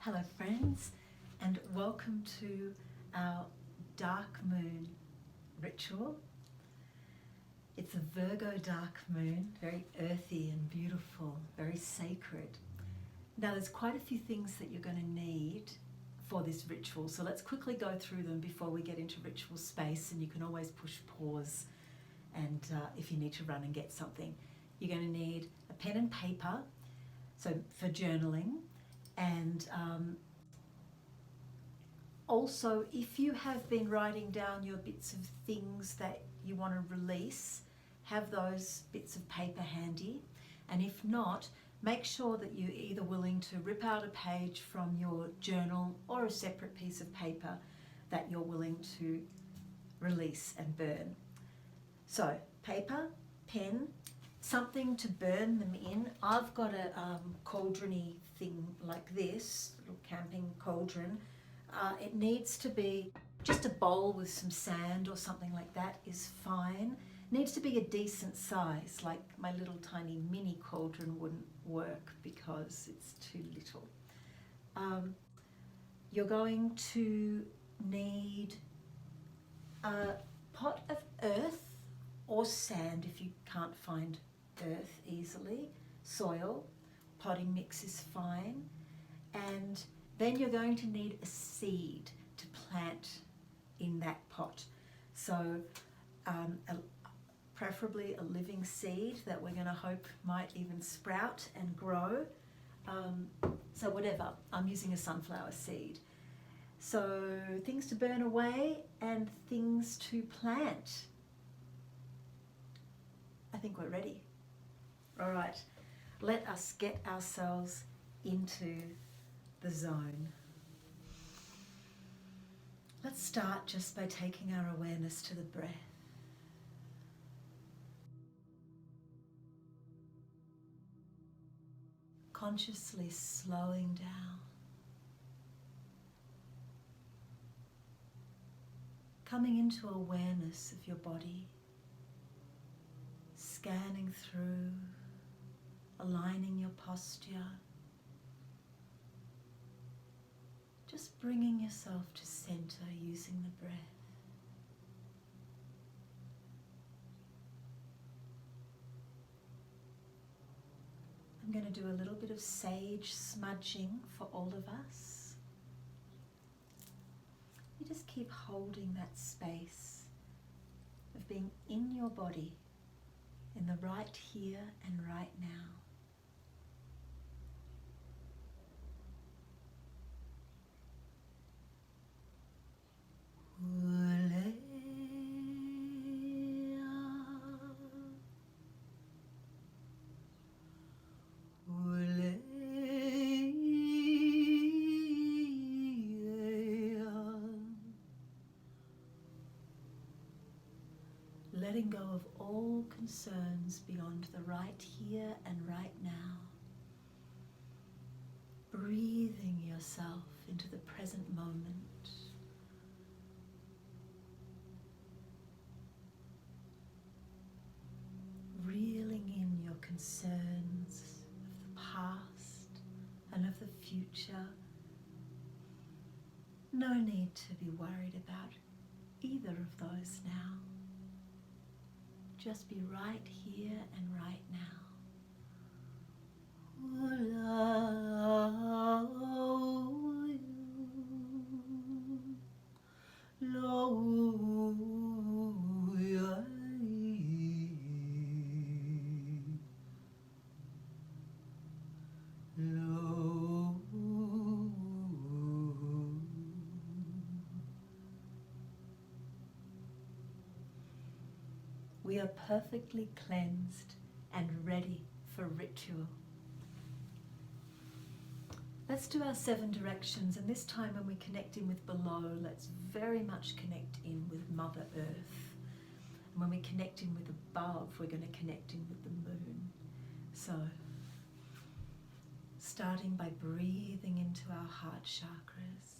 Hello friends, and welcome to our dark moon ritual. It's a Virgo dark moon, very earthy and beautiful, very sacred. Now there's quite a few things that you're going to need for this ritual, so let's quickly go through them before we get into ritual space, and you can always push pause and if you need to run and get something. You're going to need a pen and paper, so for journaling, and also if you have been writing down your bits of things that you want to release, have those bits of paper handy, and if not, make sure that you're either willing to rip out a page from your journal or a separate piece of paper that you're willing to release and burn. So paper, pen, something to burn them in. I've got a cauldron-y thing like this, little camping cauldron. It needs to be just a bowl with some sand or something like that is fine. Needs to be a decent size, like my little tiny mini cauldron wouldn't work because it's too little. You're going to need a pot of earth or sand if you can't find earth easily, soil, potting mix is fine, and then you're going to need a seed to plant in that pot. So preferably a living seed that we're going to hope might even sprout and grow. So whatever, I'm using a sunflower seed. So things to burn away and things to plant. I think we're ready. All right, let us get ourselves into the zone. Let's start just by taking our awareness to the breath. Consciously slowing down. Coming into awareness of your body. Scanning through, aligning your posture. Just bringing yourself to center using the breath. I'm going to do a little bit of sage smudging for all of us. You just keep holding that space of being in your body, in the right here and right now. Letting go of all concerns beyond the right here and right now. Breathing yourself into the present moment. Reeling in your concerns of the past and of the future. No need to be worried about either of those now. Just be right here and right now. We are perfectly cleansed and ready for ritual. Let's do our 7 directions, and this time when we connect in with below, let's very much connect in with Mother Earth. And when we connect in with above, we're going to connect in with the moon. So, starting by breathing into our heart chakras.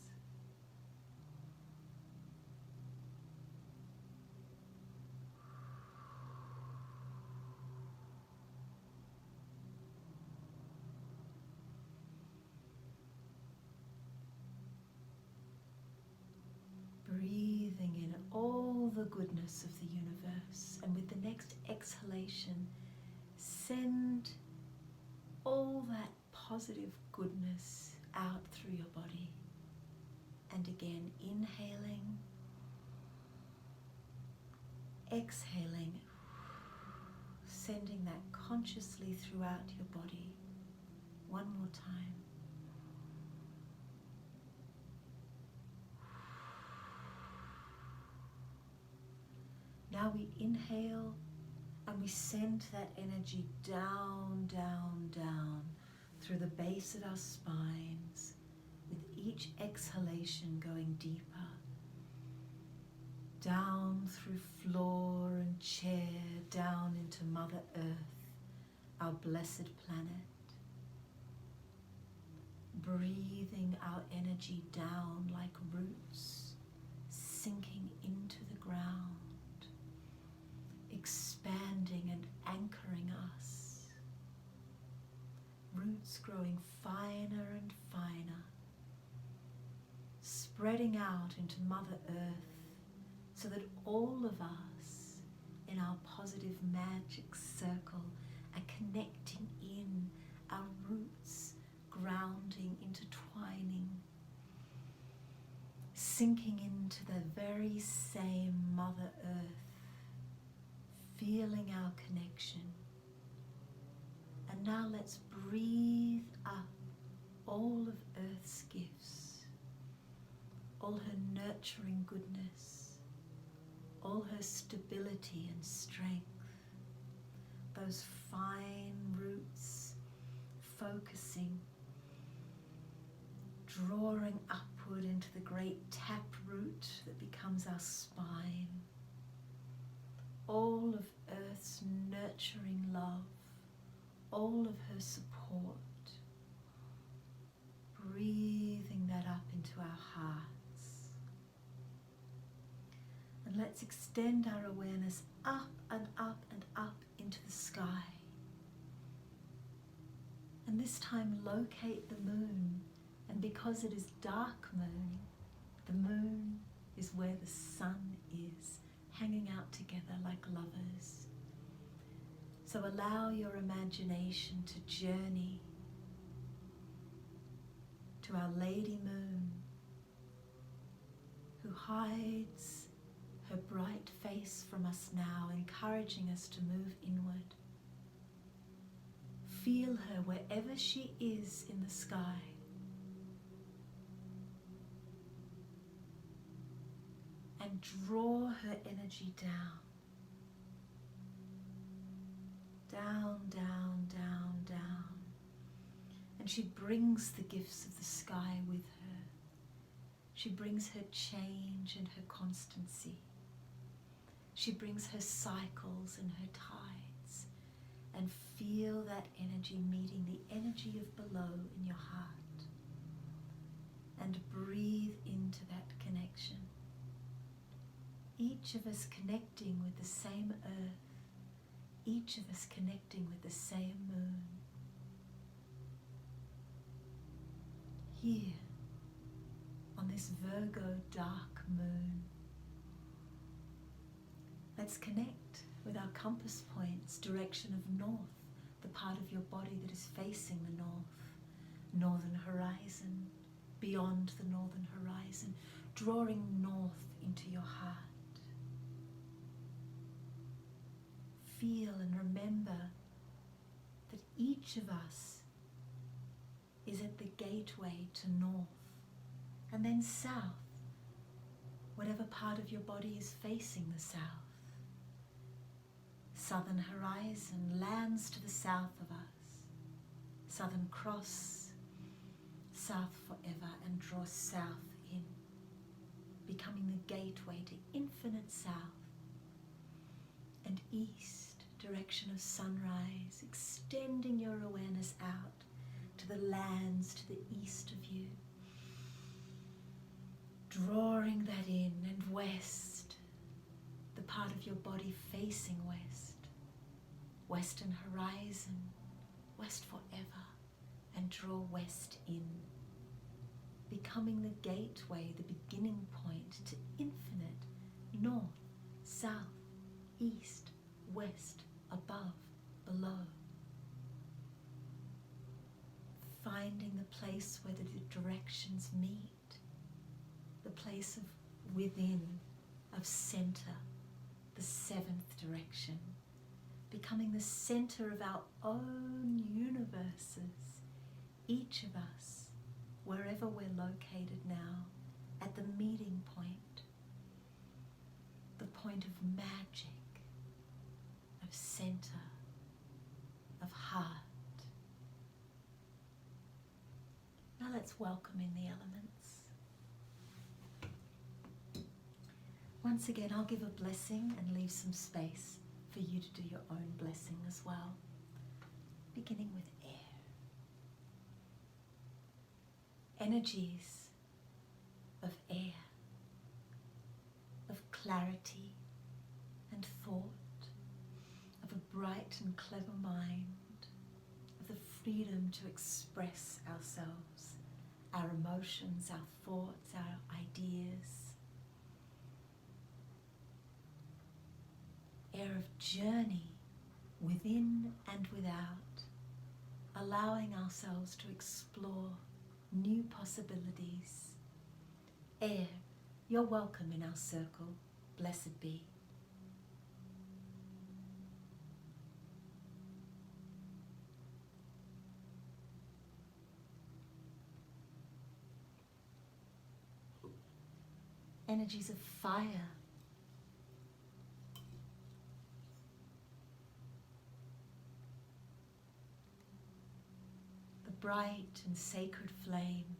goodness of the universe. And with the next exhalation, send all that positive goodness out through your body. And again, inhaling, exhaling, sending that consciously throughout your body. One more time. Now we inhale and we send that energy down, down, down through the base of our spines, with each exhalation going deeper. Down through floor and chair, down into Mother Earth, our blessed planet. Breathing our energy down like roots, sinking into the ground, expanding and anchoring us. Roots growing finer and finer, spreading out into Mother Earth, so that all of us in our positive magic circle are connecting in, our roots grounding, intertwining, sinking into the very same Mother Earth, feeling our connection. And now let's breathe up all of Earth's gifts, all her nurturing goodness, all her stability and strength, those fine roots focusing, drawing upward into the great tap root that becomes our spine. All of Earth's nurturing love, all of her support, breathing that up into our hearts. And let's extend our awareness up and up and up into the sky. And this time locate the moon. And because it is dark moon, the moon is where the sun is, hanging out together like lovers. So allow your imagination to journey to our Lady Moon, who hides her bright face from us now, encouraging us to move inward. Feel her wherever she is in the sky. And draw her energy down. Down, down, down, down. And she brings the gifts of the sky with her. She brings her change and her constancy. She brings her cycles and her tides. And feel that energy meeting the energy of below in your heart. And breathe into that connection. Each of us connecting with the same earth. Each of us connecting with the same moon. Here, on this Virgo dark moon, let's connect with our compass points, direction of north, the part of your body that is facing the north, northern horizon, beyond the northern horizon, drawing north into your heart. Feel and remember that each of us is at the gateway to north and then south, whatever part of your body is facing the south. Southern horizon lands to the south of us. Southern Cross, south forever, and draw south in, becoming the gateway to infinite south. And east, direction of sunrise, extending your awareness out to the lands to the east of you. Drawing that in, and west, the part of your body facing west. Western horizon, west forever, and draw west in, becoming the gateway, the beginning point to infinite north, south, east, west, above, below. Finding the place where the directions meet, the place of within, of center, the seventh direction, becoming the center of our own universes, each of us, wherever we're located now, at the meeting point, the point of magic, of center, of heart. Now let's welcome in the elements. Once again, I'll give a blessing and leave some space for you to do your own blessing as well. Beginning with air. Energies of air, of clarity and thought, of a bright and clever mind, of the freedom to express ourselves, our emotions, our thoughts, our ideas. Air of journey within and without, allowing ourselves to explore new possibilities. Air, you're welcome in our circle. Blessed be. Energies of fire. The bright and sacred flame,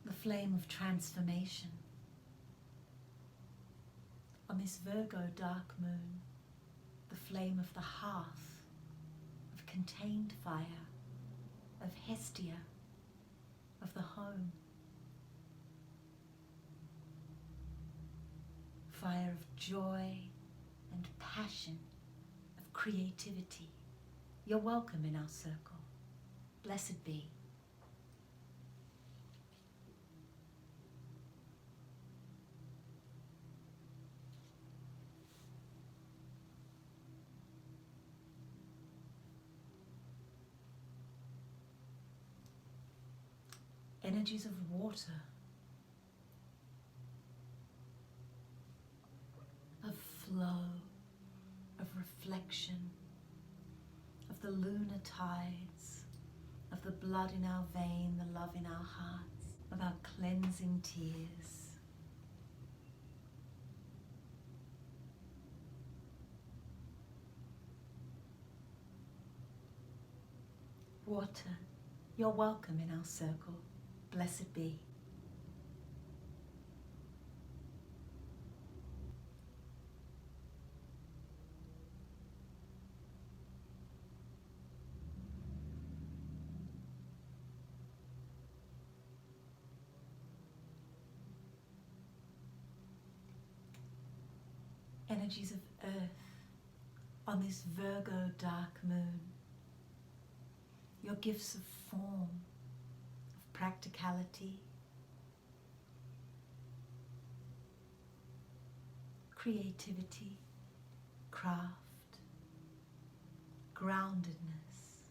the flame of transformation. On this Virgo dark moon, the flame of the hearth, of contained fire, of Hestia, of the home. Fire of joy and passion, of creativity. You're welcome in our circle. Blessed be. Energies of water, of flow, of reflection, of the lunar tides, of the blood in our vein, the love in our hearts, of our cleansing tears. Water, you're welcome in our circle. Blessed be. Energies of earth on this Virgo dark moon. Your gifts of form, of practicality, creativity, craft, groundedness.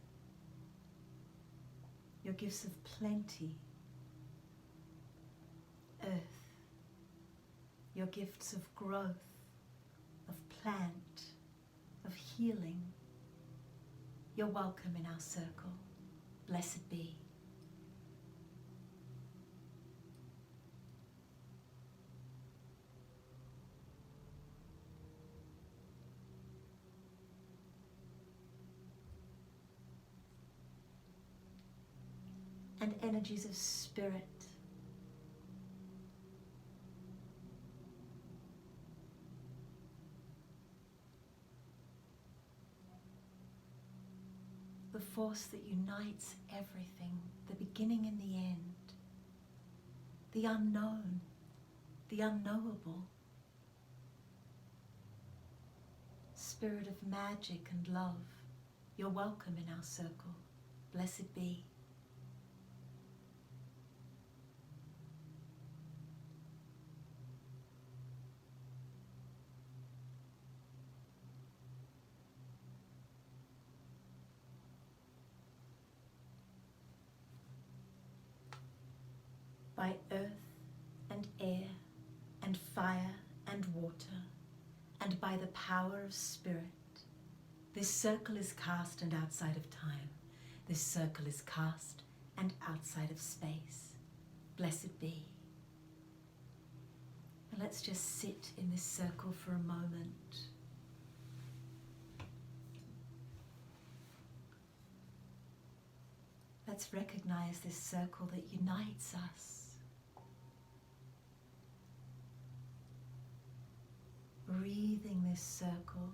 Your gifts of plenty, earth. Your gifts of growth, of plant, of healing. You're welcome in our circle. Blessed be. And energies of spirit. The force that unites everything, the beginning and the end, the unknown, the unknowable. Spirit of magic and love, you're welcome in our circle. Blessed be. by earth and air and fire and water, and by the power of spirit. This circle is cast and outside of time. This circle is cast and outside of space. Blessed be. And let's just sit in this circle for a moment. Let's recognize this circle that unites us. Breathing this circle.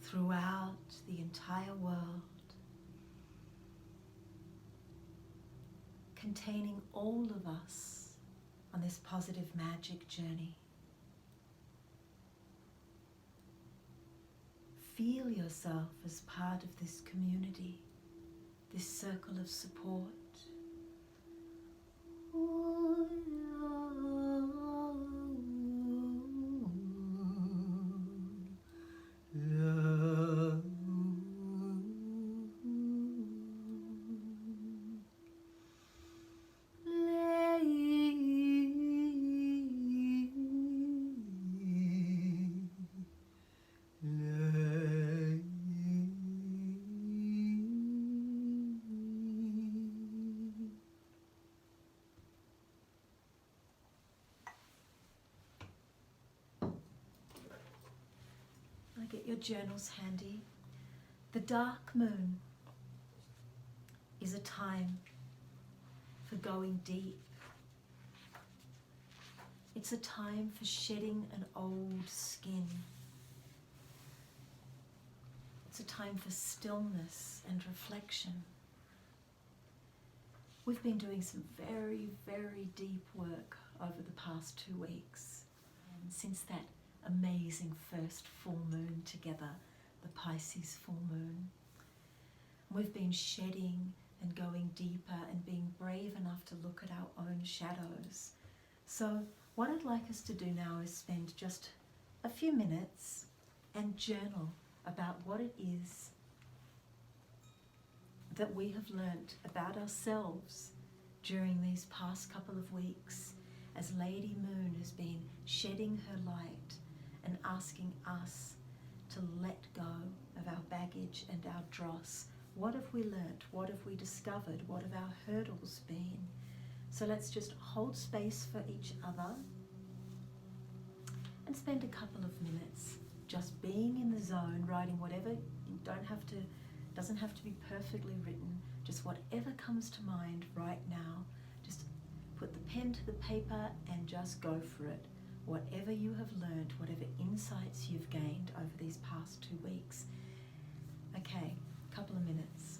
Throughout the entire world, containing all of us on this positive magic journey. Feel yourself as part of this community, this circle of support. Get your journals handy. The dark moon is a time for going deep. It's a time for shedding an old skin. It's a time for stillness and reflection. We've been doing some very, very deep work over the past 2 weeks. And since that amazing first full moon together, the Pisces full moon, we've been shedding and going deeper and being brave enough to look at our own shadows. So what I'd like us to do now is spend just a few minutes and journal about what it is that we have learnt about ourselves during these past couple of weeks as Lady Moon has been shedding her light and asking us to let go of our baggage and our dross. What have we learnt? What have we discovered? What have our hurdles been? So let's just hold space for each other and spend a couple of minutes just being in the zone, writing whatever. You doesn't have to be perfectly written, just whatever comes to mind right now. Just put the pen to the paper and just go for it. Whatever you have learned, whatever insights you've gained over these past 2 weeks. Okay, couple of minutes.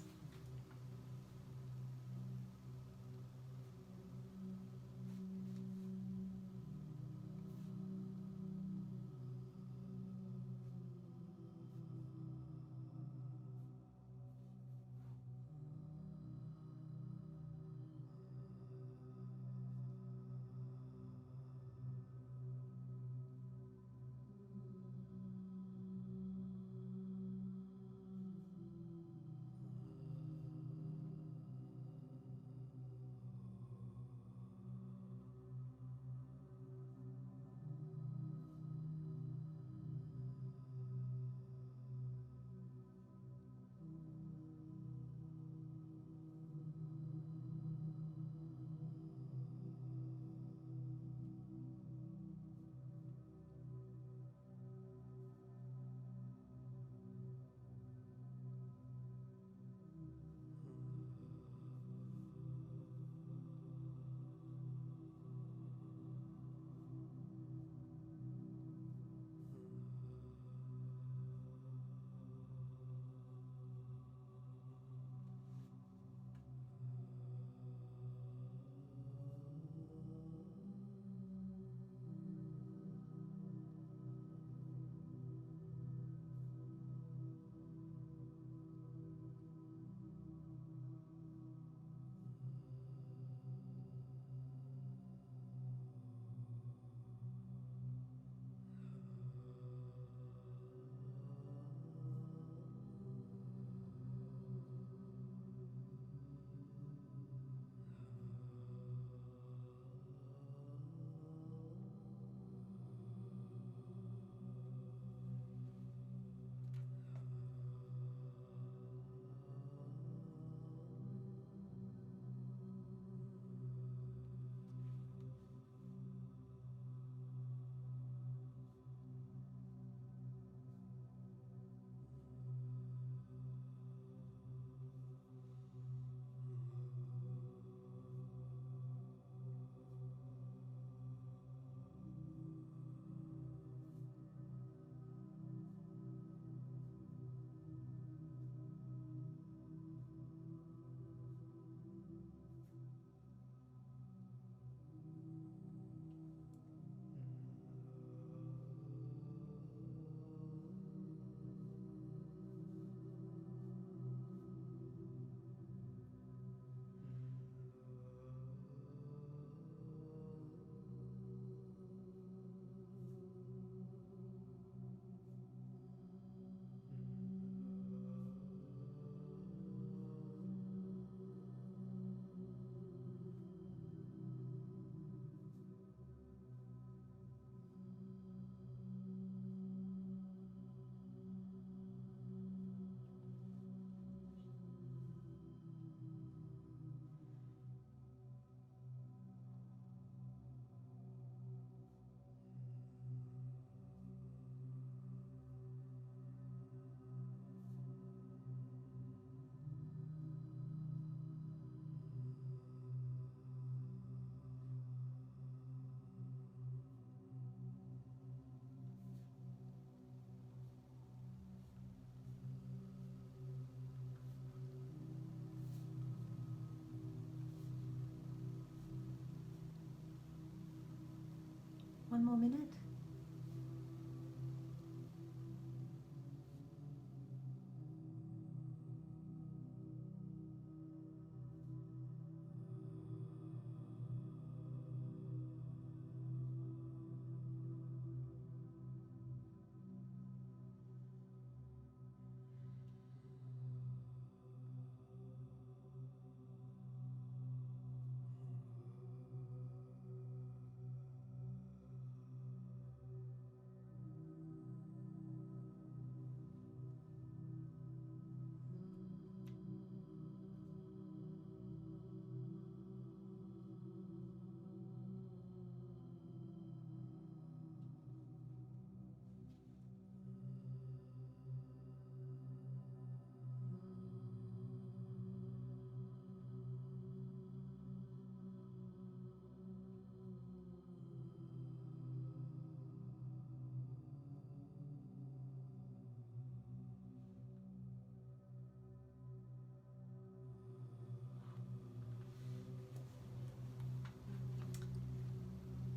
one more minute.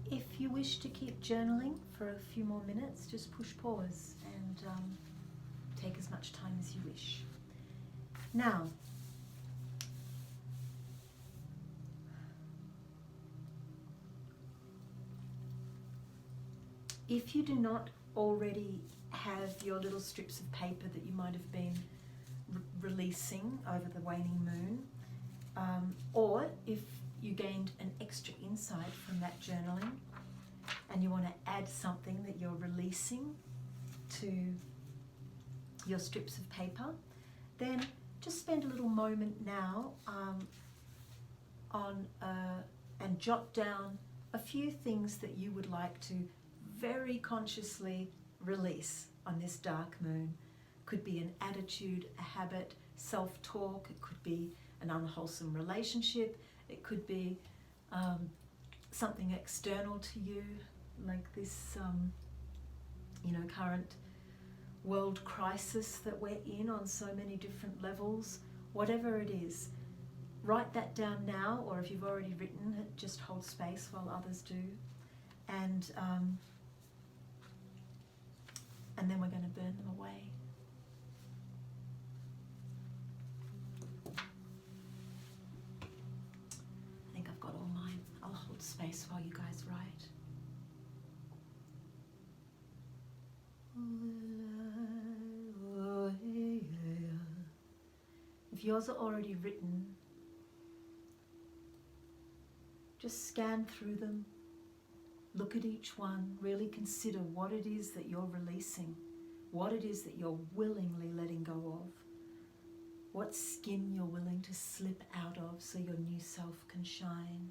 If you wish to keep journaling for a few more minutes, just push pause and take as much time as you wish. Now, if you do not already have your little strips of paper that you might have been releasing over the waning moon, or if you gained an extra insight from that journaling and you want to add something that you're releasing to your strips of paper, then just spend a little moment now and jot down a few things that you would like to very consciously release on this dark moon. Could be an attitude, a habit, self-talk. It could be an unwholesome relationship. It could be something external to you, like this, current world crisis that we're in on so many different levels. Whatever it is, write that down now, or if you've already written it, just hold space while others do. And then we're going to burn them away. I think I've got all mine. I'll hold space while you guys write. If yours are already written, just scan through them. Look at each one, really consider what it is that you're releasing, what it is that you're willingly letting go of, what skin you're willing to slip out of so your new self can shine.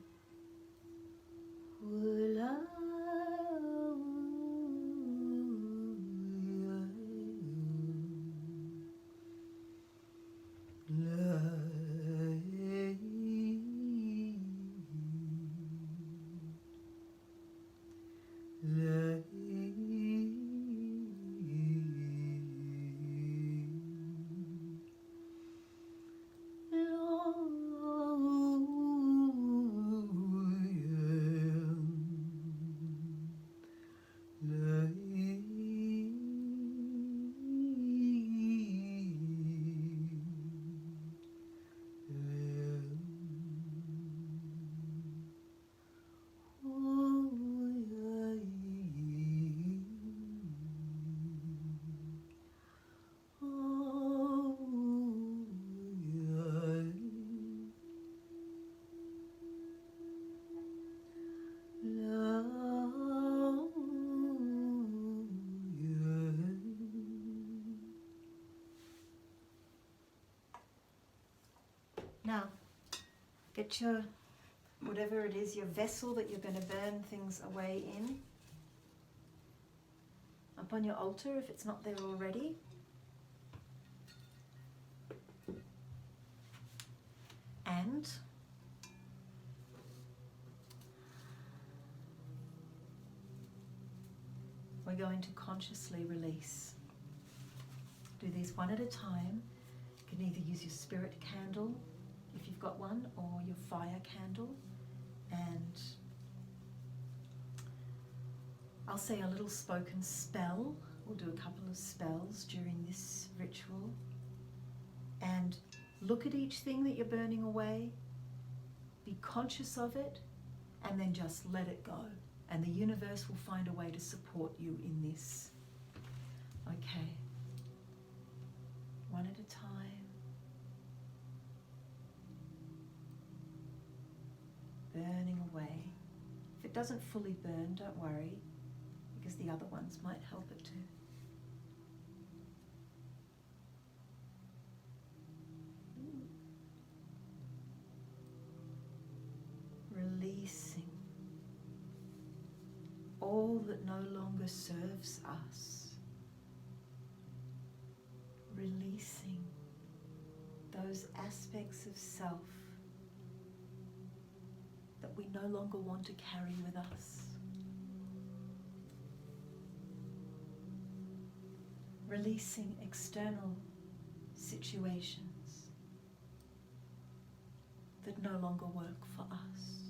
Now, get your, whatever it is, your vessel that you're going to burn things away in, up on your altar if it's not there already. And we're going to consciously release. Do these one at a time. You can either use your spirit candle, if you've got one, or your fire candle, and I'll say a little spoken spell. We'll do a couple of spells during this ritual. And look at each thing that you're burning away. Be conscious of it, and then just let it go. And the universe will find a way to support you in this. Okay. One at a time. Burning away. If it doesn't fully burn, don't worry, because the other ones might help it to. Releasing all that no longer serves us. Releasing those aspects of self that we no longer want to carry with us. Releasing external situations that no longer work for us.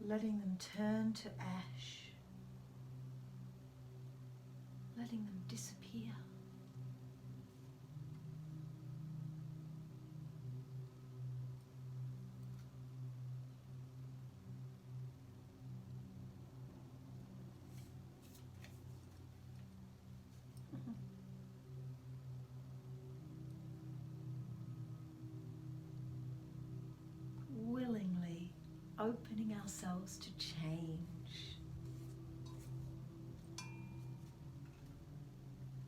Letting them turn to ash. Letting them disappear. Willingly opening ourselves to change.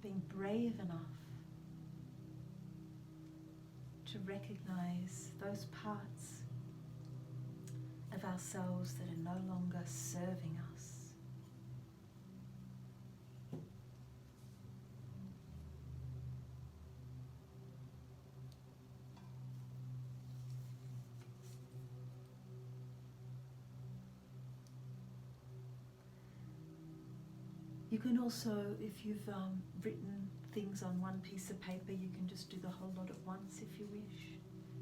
Being brave enough to recognize those parts of ourselves that are no longer serving us. You can also, if you've written things on one piece of paper, you can just do the whole lot at once if you wish.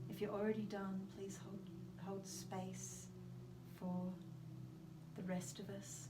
If you're already done, please hold space for the rest of us.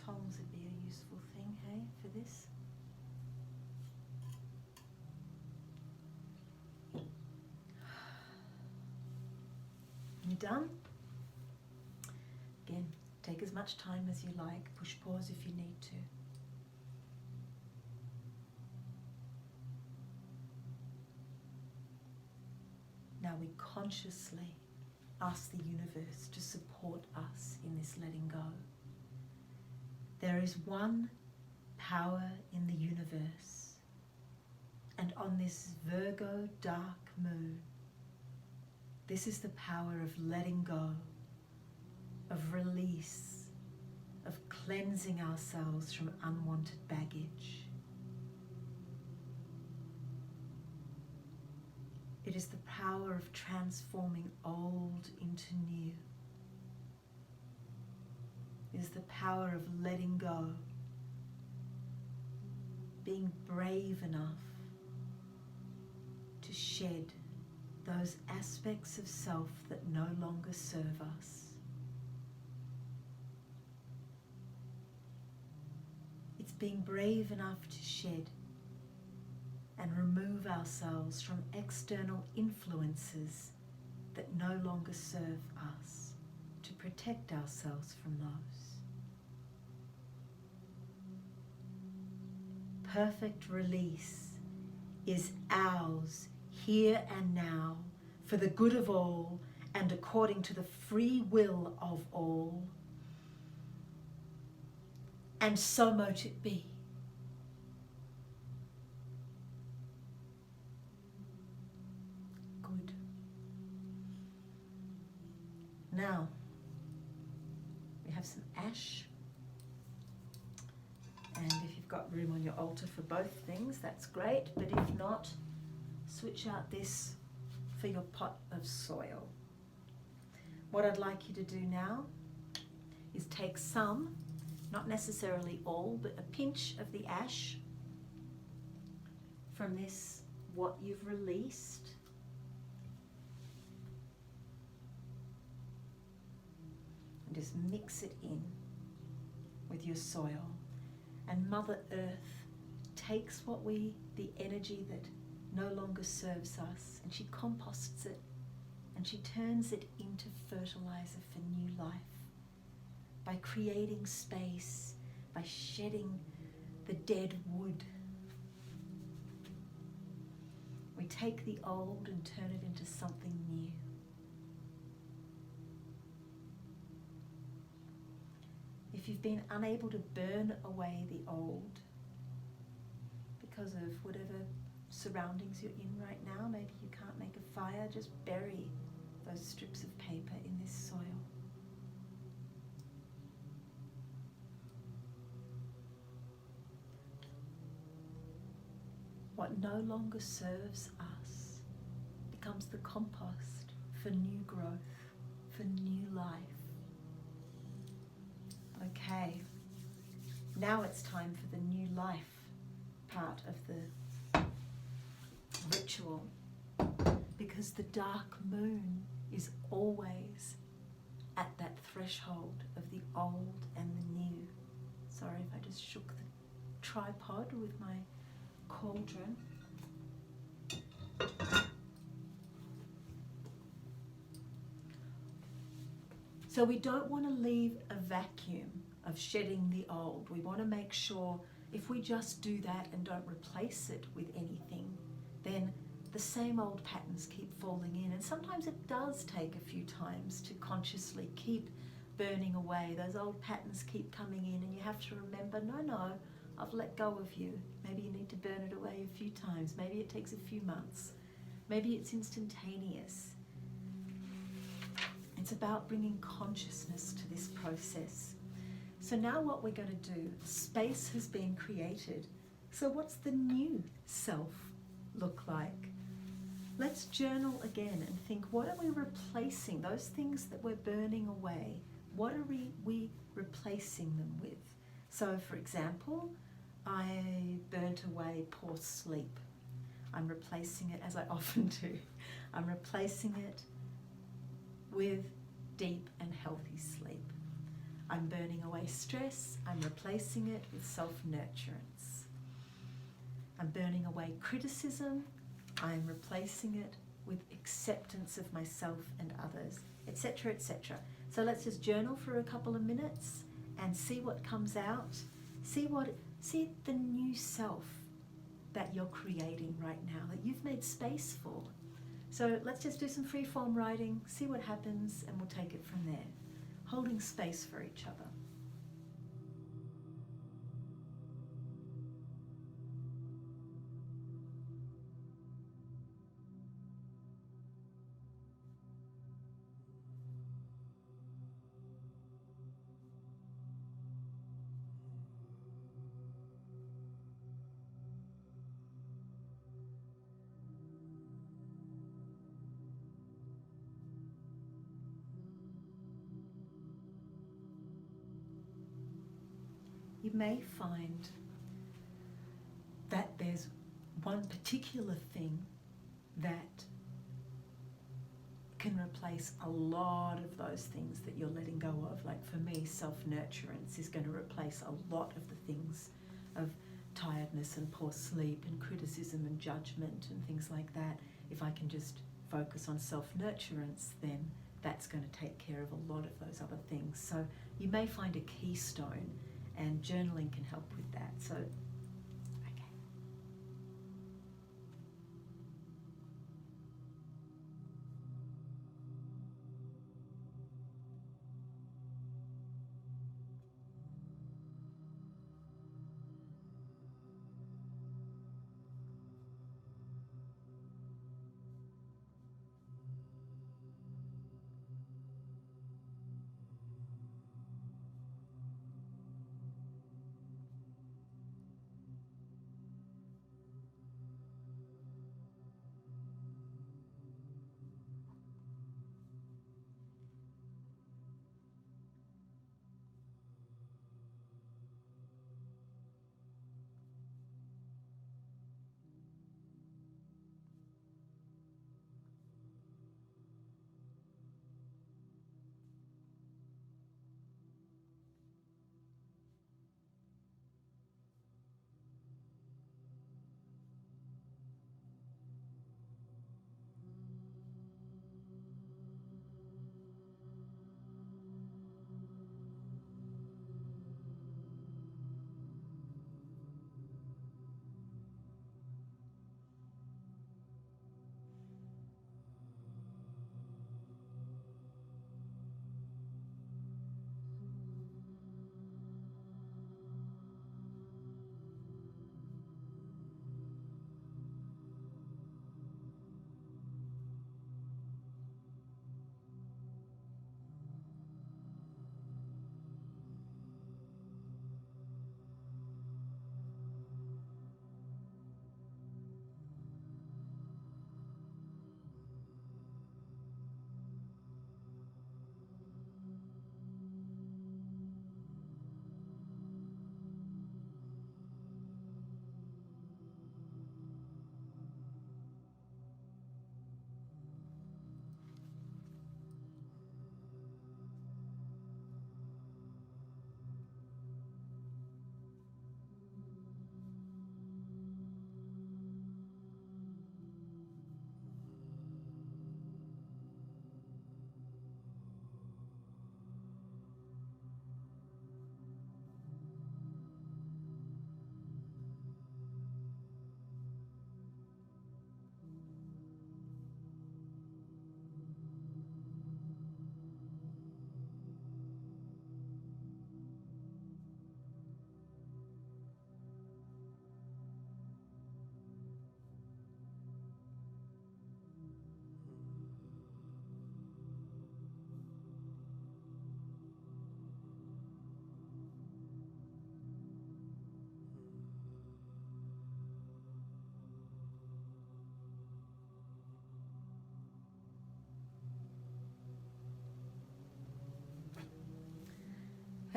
Tongs would be a useful thing, hey, for this. You done? Again, take as much time as you like. Push pause if you need to. Now we consciously ask the universe to support us in this letting go. There is one power in the universe, and on this Virgo dark moon, this is the power of letting go, of release, of cleansing ourselves from unwanted baggage. It is the power of transforming old into new. Is the power of letting go, being brave enough to shed those aspects of self that no longer serve us. It's being brave enough to shed and remove ourselves from external influences that no longer serve us, to protect ourselves from those. Perfect release is ours here and now, for the good of all and according to the free will of all. and so mote it be. Good. Now, we have some ash. And if you've got room on your altar for both things, that's great. But if not, switch out this for your pot of soil. What I'd like you to do now is take some, not necessarily all, but a pinch of the ash from this, what you've released. And just mix it in with your soil. And Mother Earth takes the energy that no longer serves us, and she composts it, and she turns it into fertilizer for new life by creating space, by shedding the dead wood. We take the old and turn it into something new. If you've been unable to burn away the old because of whatever surroundings you're in right now, maybe you can't make a fire, just bury those strips of paper in this soil. What no longer serves us becomes the compost for new growth, for new life. Okay, now it's time for the new life part of the ritual, because the dark moon is always at that threshold of the old and the new. Sorry if I just shook the tripod with my cauldron. So we don't want to leave a vacuum of shedding the old. We want to make sure if we just do that and don't replace it with anything, then the same old patterns keep falling in. And sometimes it does take a few times to consciously keep burning away. Those old patterns keep coming in, and you have to remember, no, I've let go of you. Maybe you need to burn it away a few times. Maybe it takes a few months. Maybe it's instantaneous. It's about bringing consciousness to this process. So now what we're going to do, space has been created. So what's the new self look like? Let's journal again and think, what are we replacing? Those things that we're burning away, what are we replacing them with? So for example, I burnt away poor sleep. I'm replacing it, as I often do, I'm replacing it with deep and healthy sleep. I'm burning away stress. I'm replacing it with self-nurturance. I'm burning away criticism. I'm replacing it with acceptance of myself and others, etc., etc. So let's just journal for a couple of minutes and see what comes out. See the new self that you're creating right now, that you've made space for. So let's just do some free form writing, see what happens, and we'll take it from there. Holding space for each other. You may find that there's one particular thing that can replace a lot of those things that you're letting go of. Like for me, self-nurturance is going to replace a lot of the things of tiredness and poor sleep and criticism and judgment and things like that. If I can just focus on self-nurturance, then that's going to take care of a lot of those other things. So you may find a keystone, and journaling can help with that. So, okay.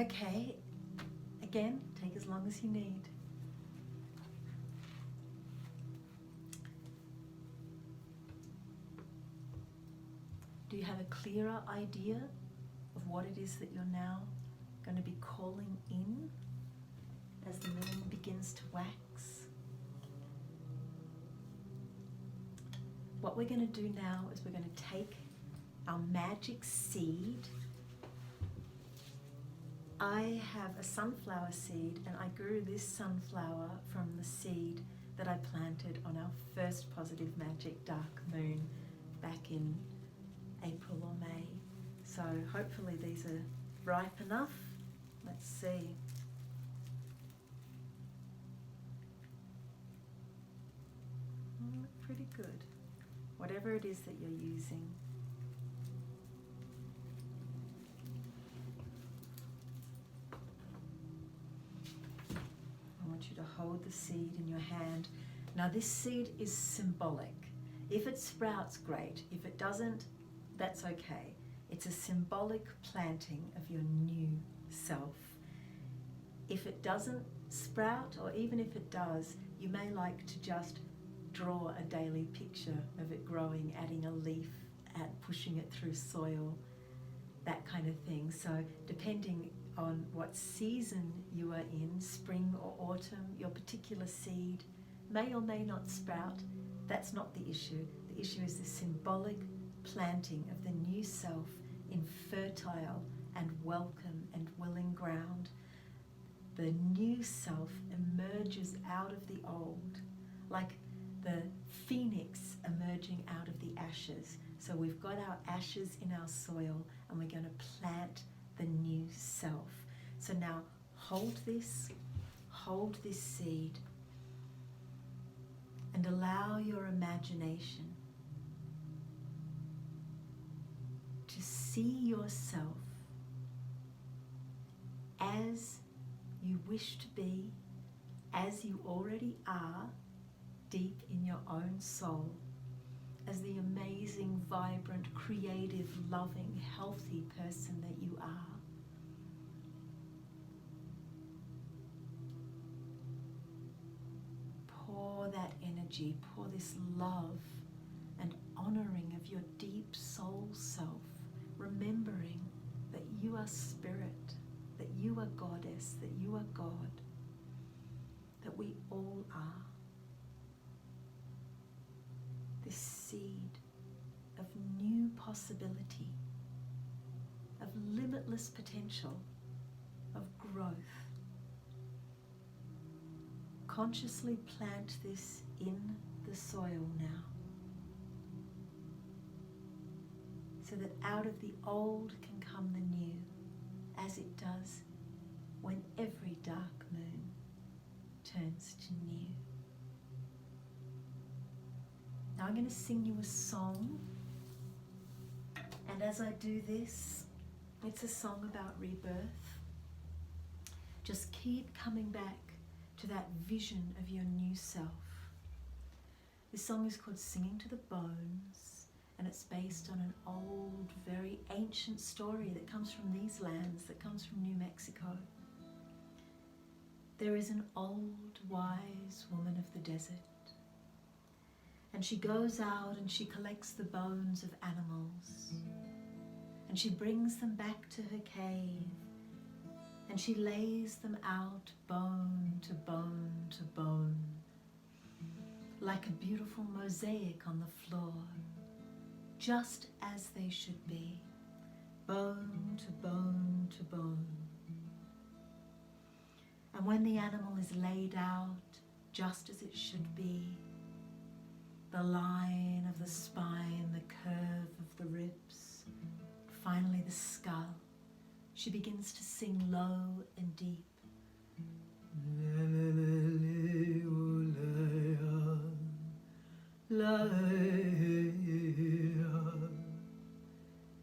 Okay, again, take as long as you need. Do you have a clearer idea of what it is that you're now going to be calling in as the moon begins to wax? What we're going to do now is we're going to take our magic seed. I have a sunflower seed, and I grew this sunflower from the seed that I planted on our first positive magic dark moon back in April or May. So hopefully these are ripe enough. Let's see. Pretty good. Whatever it is that you're using. I want you to hold the seed in your hand. Now this seed is symbolic. If it sprouts, great. If it doesn't, that's okay. It's a symbolic planting of your new self. If it doesn't sprout, or even if it does, you may like to just draw a daily picture of it growing, adding a leaf, pushing it through soil, that kind of thing. So depending on what season you are in, spring or autumn, your particular seed may or may not sprout. That's not the issue. The issue is the symbolic planting of the new self in fertile and welcome and willing ground. The new self emerges out of the old, like the phoenix emerging out of the ashes. So we've got our ashes in our soil, and we're going to plant the new self. So now hold this seed, and allow your imagination to see yourself as you wish to be, as you already are, deep in your own soul, as the amazing, vibrant, creative, loving, healthy person that you are. Pour that energy, pour this love and honoring of your deep soul self, remembering that you are spirit, that you are goddess, that you are God, that we all are. This seed of new possibility, of limitless potential, of growth. Consciously plant this in the soil now, so that out of the old can come the new, as it does when every dark moon turns to new. Now I'm going to sing you a song, and as I do this, it's a song about rebirth. Just keep coming back to that vision of your new self. This song is called Singing to the Bones, and it's based on an old, very ancient story that comes from these lands, that comes from New Mexico. There is an old, wise woman of the desert, and she goes out and she collects the bones of animals, and she brings them back to her cave, and she lays them out bone to bone to bone, like a beautiful mosaic on the floor, just as they should be, bone to bone to bone. And when the animal is laid out just as it should be, the line of the spine, the curve of the ribs, finally the skull, she begins to sing low and deep.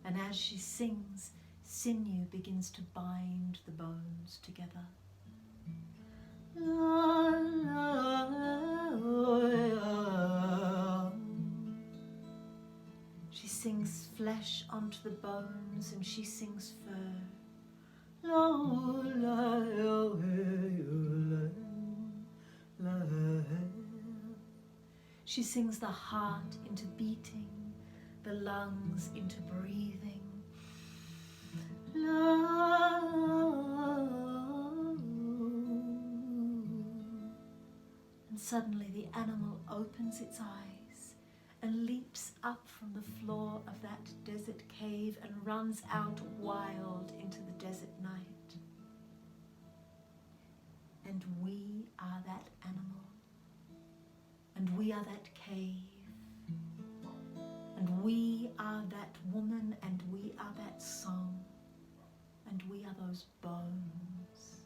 And as she sings, sinew begins to bind the bones together. She sings flesh onto the bones, and she sings fur. She sings the heart into beating, the lungs into breathing. And suddenly the animal opens its eyes and leaps up from the floor of that desert cave and runs out wild into the desert night. And we are that animal, and we are that cave, and we are that woman, and we are that song, and we are those bones.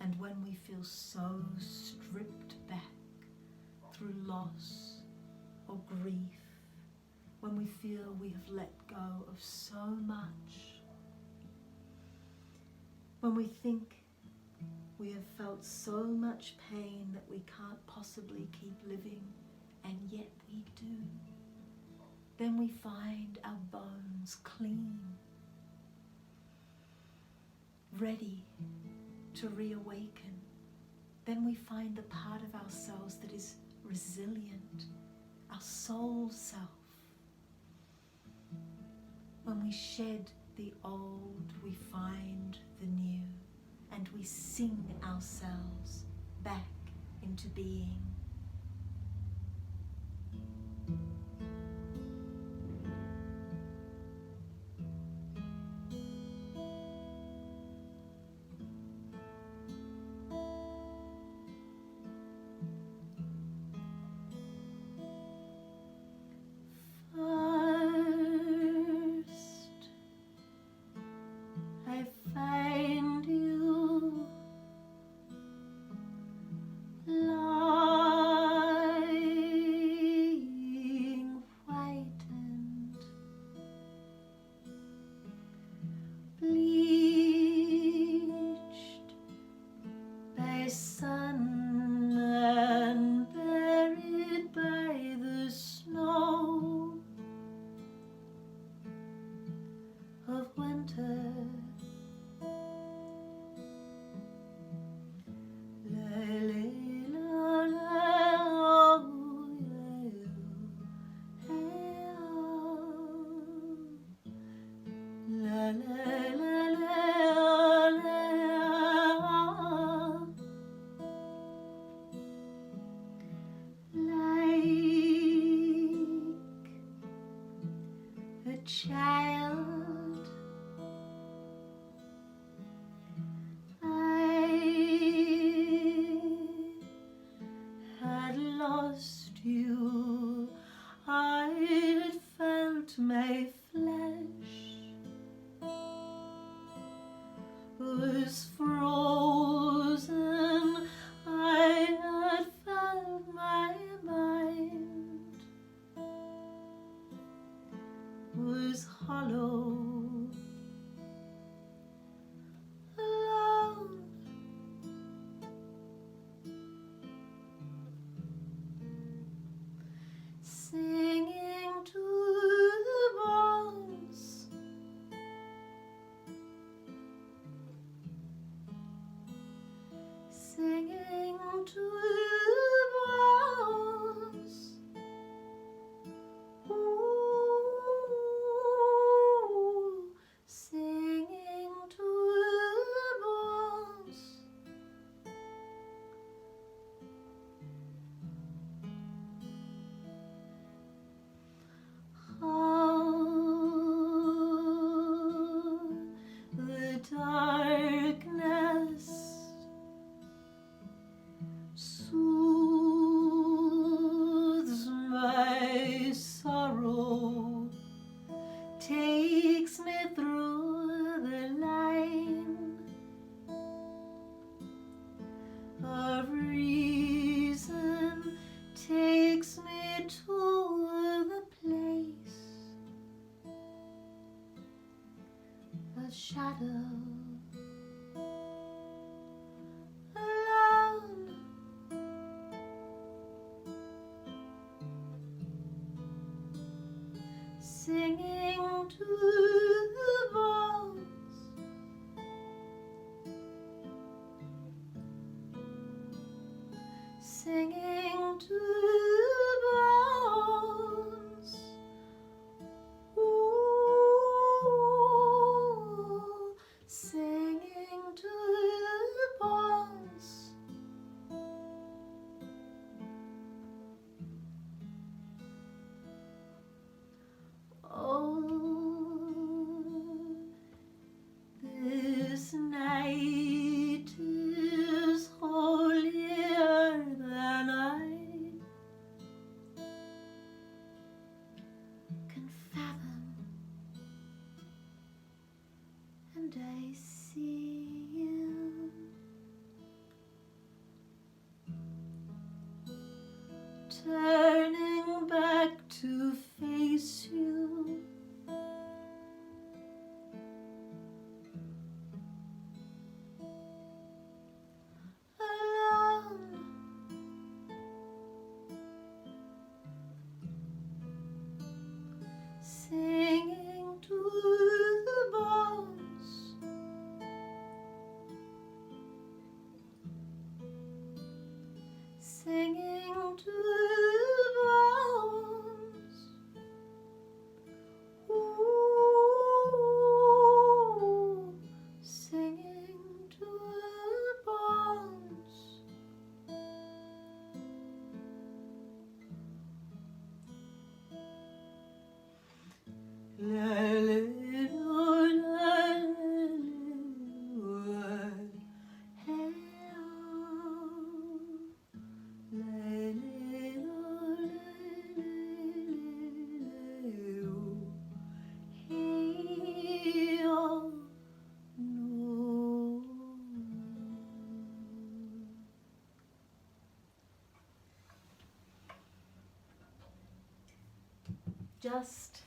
And when we feel so stripped back through loss or grief, when we feel we have let go of so much, when we think we have felt so much pain that we can't possibly keep living, and yet we do, then we find our bones clean, ready to reawaken. Then we find the part of ourselves that is resilient, our soul self. When we shed the old, we find the new, and we sing ourselves back into being. Child, I had lost you. I had felt my flesh was frozen. I had felt my mind was hollow, alone. Singing to the bones, singing to the bones. Ooh, singing to the bones. The darkness soothes my sorrow, takes me through the line of reason, takes me to the place of shadow, alone. Singing to the bones, turning back to face you. Alone, singing to the bones, singing to the bones. Ooh, singing to the bones. La, la, la, la, la, hey, oh. La, just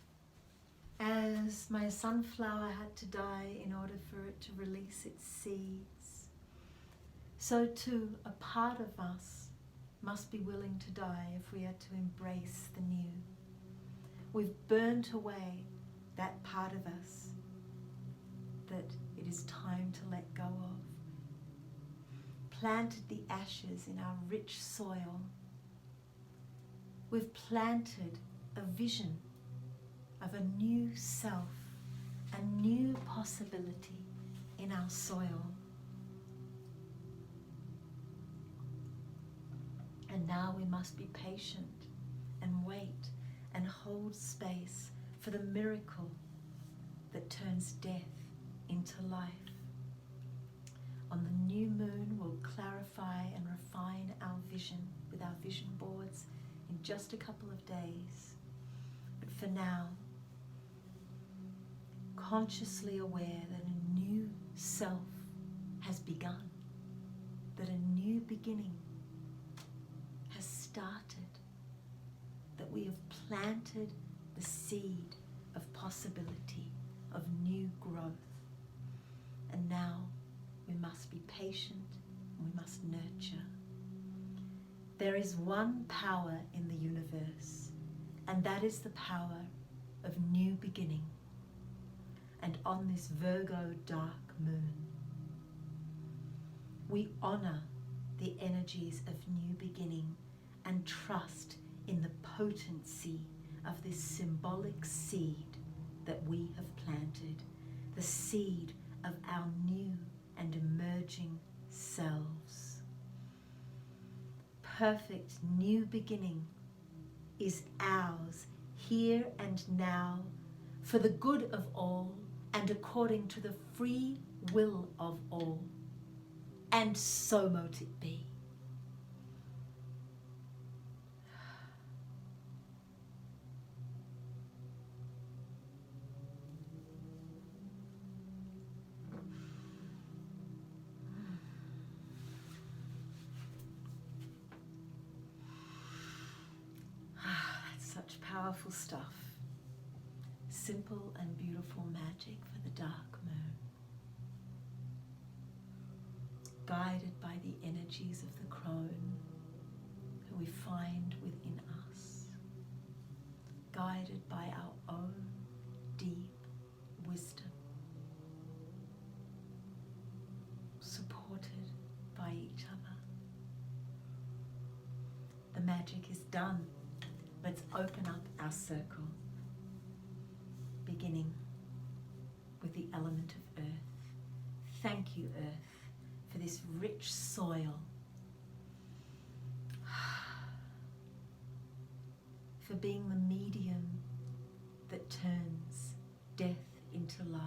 as my sunflower had to die in order for it to release its seeds, so too a part of us must be willing to die if we are to embrace the new. We've burnt away that part of us that it is time to let go of, planted the ashes in our rich soil. We've planted a vision of a new self, a new possibility in our soil. And now we must be patient and wait and hold space for the miracle that turns death into life. On the new moon, we'll clarify and refine our vision with our vision boards in just a couple of days. But for now, consciously aware that a new self has begun, that a new beginning has started, that we have planted the seed of possibility, of new growth. And now we must be patient and we must nurture. There is one power in the universe, and that is the power of new beginning. And on this Virgo dark moon, we honor the energies of new beginning and trust in the potency of this symbolic seed that we have planted, the seed of our new and emerging selves. Perfect new beginning is ours here and now, for the good of all and according to the free will of all. And so mote it be. That's such powerful stuff. Simple and beautiful magic for the dark moon. Guided by the energies of the crone who we find within us. Guided by our own deep wisdom. Supported by each other. The magic is done. Let's open up our circle, beginning with the element of earth. Thank you, earth, for this rich soil, for being the medium that turns death into life.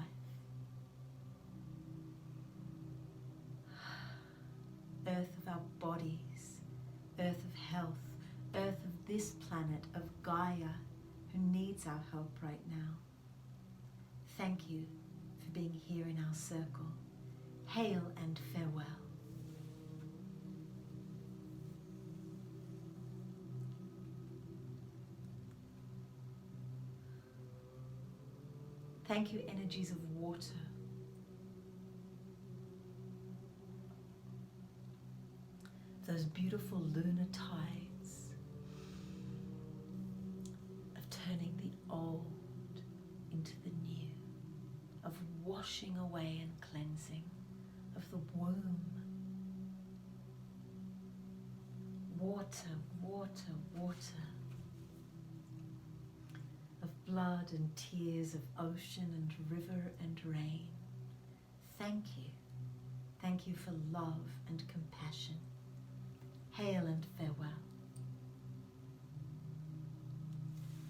Earth of our bodies, earth of health, earth of this planet, of Gaia, who needs our help right now. Thank you for being here in our circle. Hail and farewell. Thank you, energies of water. Those beautiful lunar tides of turning the old into the new, of washing away and cleansing, of the womb. Water, water, water. Of blood and tears, of ocean and river and rain. Thank you. Thank you for love and compassion. Hail and farewell.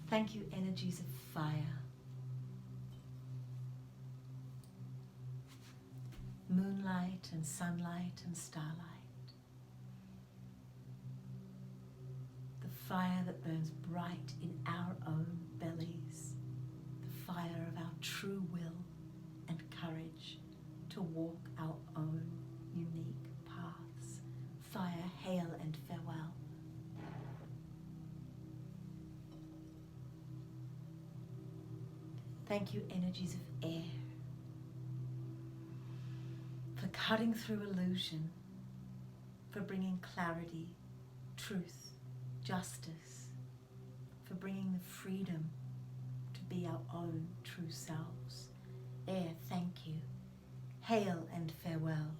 Thank you, energies of fire. Moonlight and sunlight and starlight. The fire that burns bright in our own bellies. The fire of our true will and courage to walk our own unique paths. Fire, hail and farewell. Thank you, energies of air, for cutting through illusion, for bringing clarity, truth, justice, for bringing the freedom to be our own true selves. Air, thank you. Hail and farewell.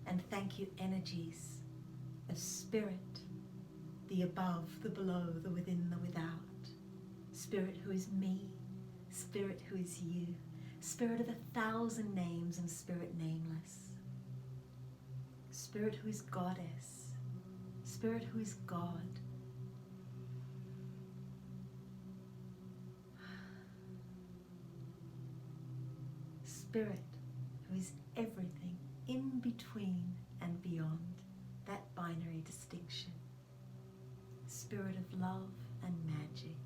And thank you, energies of spirit, the above, the below, the within, the without. Spirit who is me, spirit who is you, spirit of 1,000 names and spirit nameless. Spirit who is goddess, spirit who is God. Spirit who is everything in between and beyond that binary distinction. Spirit of love and magic.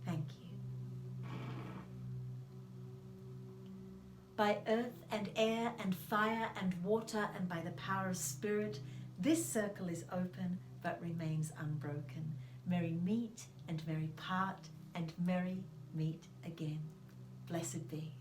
Thank you. By earth and air and fire and water and by the power of spirit, this circle is open but remains unbroken. Merry meet and merry part and merry meet again. Blessed be.